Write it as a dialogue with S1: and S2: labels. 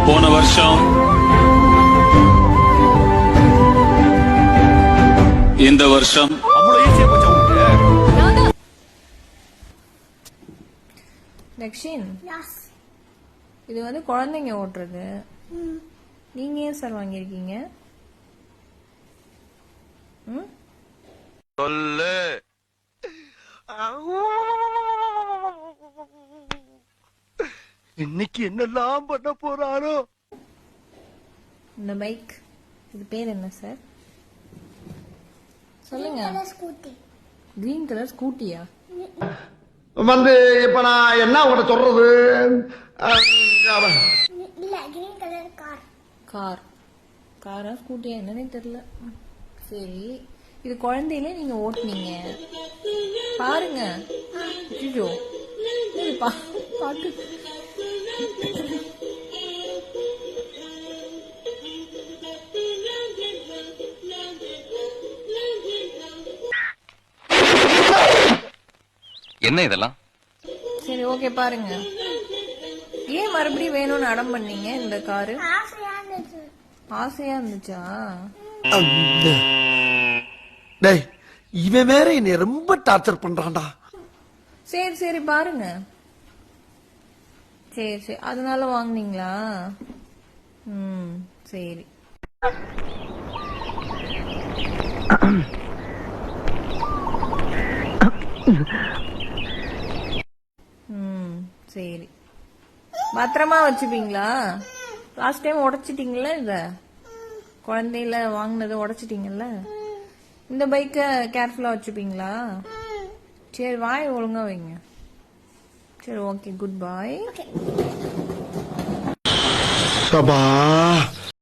S1: போன வருஷம் இந்த வருஷம்
S2: தக்ஷின், இது வந்து குழந்தைங்க ஓட்டுறது. நீங்க ஏன் சார் வாங்கியிருக்கீங்க?
S3: சொல்லு. இன்னைக்கு என்னெல்லாம் பண்ண போறாரோ.
S2: இந்த பைக், இது பேர் என்ன சார்? சொல்லுங்க. கிரீன் கலர் ஸ்கூட்டியா?
S4: வந்து இப்ப நான் என்ன உங்கள்ட்ட சொல்றது?
S5: இல்ல, கிரீன் கலர் கார்.
S2: காரா ஸ்கூட்டியா என்னன்னே தெரியல. சரி, இது குழந்தையில நீங்க ஓட்டுனீங்க பாருங்க. ஐயோ, இது பாட்டு.
S6: என்ன இதெல்லாம்?
S2: சரி, ஓகே, பாருங்க. ஏன் மறுபடியும் வேணும்னு அடம் பண்ணீங்க? இந்த காரு ஆசையா இருந்துச்சா?
S4: டேய், இவன் வேற என்னை ரொம்ப டார்ச்சர் பண்றான்டா.
S2: சரி சரி, பாருங்க. சரி சரி, அதனால வாங்குனீங்களா? சரி. சரி, பத்திரமா வச்சுப்பீங்களா? லாஸ்ட் டைம் உடைச்சிட்டீங்கல்ல, இத குழந்தையில வாங்கினதை உடைச்சிட்டீங்கல்ல. இந்த பைக்க கேர்ஃபுல்லா வச்சுப்பீங்களா? சரி, வாய் ஒழுங்கா வைங்க. சரி, ஓகே, குட் பாய்.